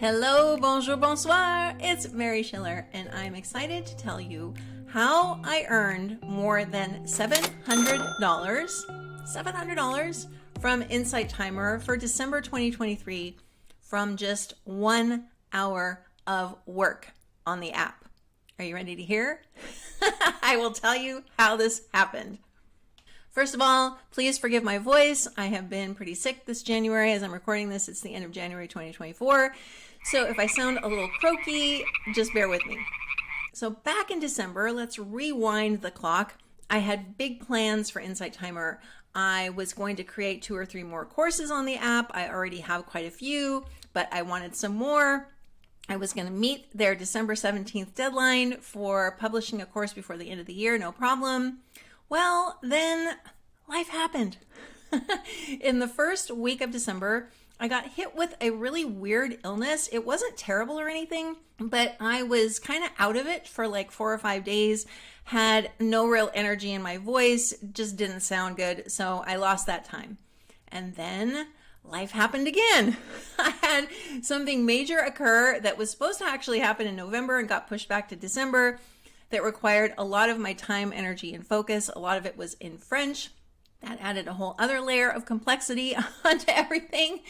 Hello, bonjour, bonsoir. It's Mary Schiller, and I'm excited to tell you how I earned more than $700 from Insight Timer for December 2023 from just 1 hour of work on the app. Are you ready to hear? I will tell you how this happened. First of all, please forgive my voice. I have been pretty sick this January. As I'm recording this, it's the end of January 2024. So if I sound a little croaky, just bear with me. So back in December, let's rewind the clock. I had big plans for Insight Timer. I was going to create 2 or 3 more courses on the app. I already have quite a few, but I wanted some more. I was going to meet their December 17th deadline for publishing a course before the end of the year, no problem. Well, then life happened. In the first week of December, I got hit with a really weird illness. It wasn't terrible or anything, but I was kind of out of it for like 4 or 5 days, had no real energy in my voice, just didn't sound good. So I lost that time. And then life happened again. I had something major occur that was supposed to actually happen in November and got pushed back to December that required a lot of my time, energy, and focus. A lot of it was in French. That added a whole other layer of complexity onto everything.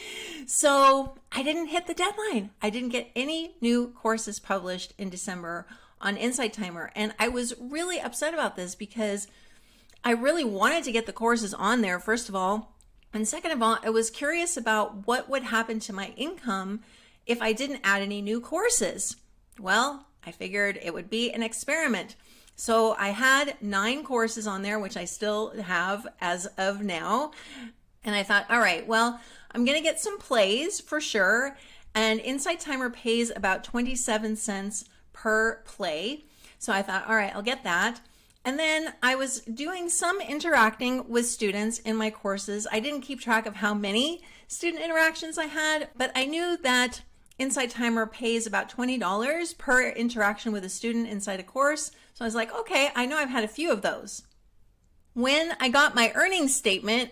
So I didn't hit the deadline. I didn't get any new courses published in December on Insight Timer. And I was really upset about this because I really wanted to get the courses on there, first of all. And second of all, I was curious about what would happen to my income if I didn't add any new courses. Well, I figured it would be an experiment. So I had 9 courses on there, which I still have as of now. And I thought, all right, well, I'm going to get some plays for sure. And Insight Timer pays about 27 cents per play. So I thought, all right, I'll get that. And then I was doing some interacting with students in my courses. I didn't keep track of how many student interactions I had, but I knew that Insight Timer pays about $20 per interaction with a student inside a course. So I was like, okay, I know I've had a few of those. When I got my earnings statement,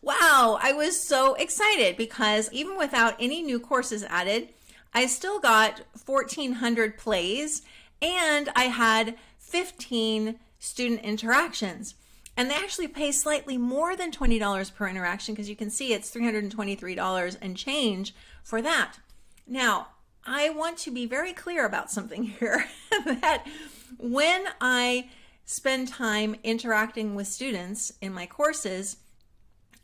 wow, I was so excited because even without any new courses added, I still got 1,400 plays and I had 15 student interactions. And they actually pay slightly more than $20 per interaction because you can see it's $323 and change for that. Now, I want to be very clear about something here, that when I spend time interacting with students in my courses,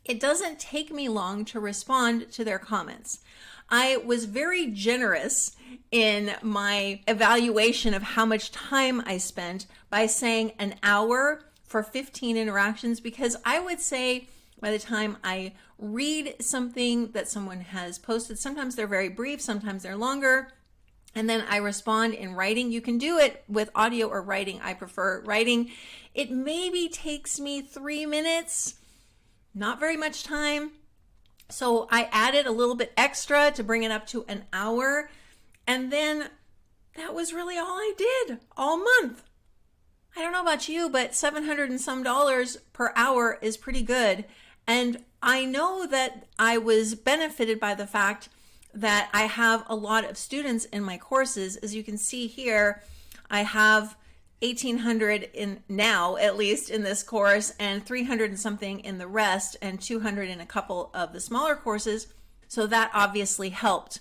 it doesn't take me long to respond to their comments. I was very generous in my evaluation of how much time I spent by saying an hour for 15 interactions, because I would say by the time I read something that someone has posted, sometimes they're very brief, sometimes they're longer, and then I respond in writing. You can do it with audio or writing. I prefer writing. It maybe takes me 3 minutes, not very much time. So I added a little bit extra to bring it up to an hour. And then that was really all I did all month. I don't know about you, but $700 and some per hour is pretty good. And I know that I was benefited by the fact that I have a lot of students in my courses. As you can see here, I have 1,800 in now, at least in this course, and 300 and something in the rest, and 200 in a couple of the smaller courses. So that obviously helped.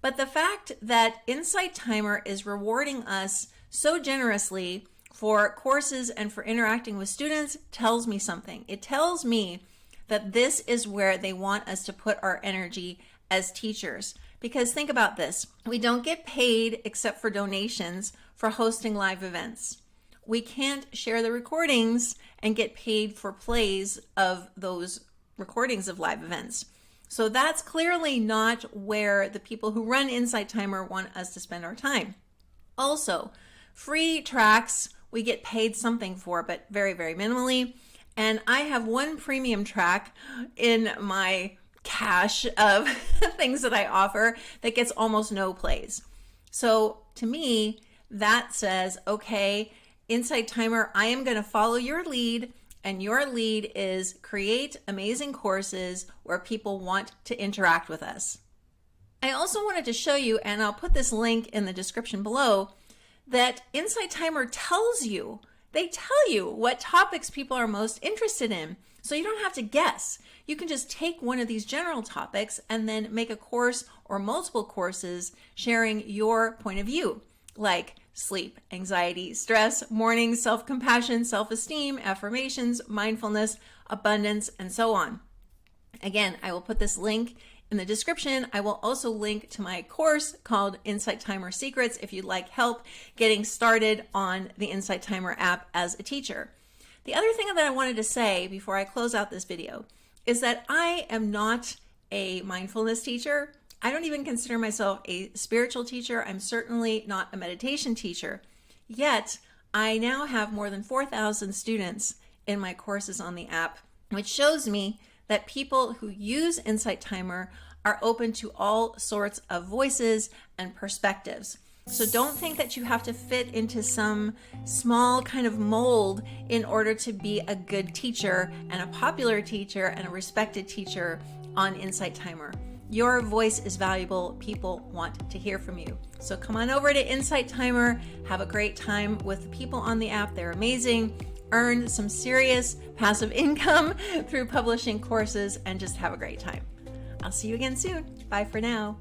But the fact that Insight Timer is rewarding us so generously for courses and for interacting with students tells me something. It tells me that this is where they want us to put our energy as teachers. Because think about this, we don't get paid except for donations for hosting live events. We can't share the recordings and get paid for plays of those recordings of live events. So that's clearly not where the people who run Insight Timer want us to spend our time. Also, free tracks we get paid something for, but very, very minimally. And I have 1 premium track in my cache of things that I offer that gets almost no plays. So to me, that says, okay, Insight Timer, I am going to follow your lead, and your lead is create amazing courses where people want to interact with us. I also wanted to show you, and I'll put this link in the description below, that Insight Timer tells you, they tell you what topics people are most interested in. So you don't have to guess. You can just take one of these general topics and then make a course or multiple courses sharing your point of view, like sleep, anxiety, stress, morning, self-compassion, self-esteem, affirmations, mindfulness, abundance, and so on. Again, I will put this link in the description. I will also link to my course called Insight Timer Secrets if you'd like help getting started on the Insight Timer app as a teacher. The other thing that I wanted to say before I close out this video is that I am not a mindfulness teacher. I don't even consider myself a spiritual teacher. I'm certainly not a meditation teacher. Yet, I now have more than 4,000 students in my courses on the app, which shows me that people who use Insight Timer are open to all sorts of voices and perspectives. So don't think that you have to fit into some small kind of mold in order to be a good teacher and a popular teacher and a respected teacher on Insight Timer. Your voice is valuable. People want to hear from you. So come on over to Insight Timer. Have a great time with the people on the app. They're amazing. Earn some serious passive income through publishing courses and just have a great time. I'll see you again soon. Bye for now.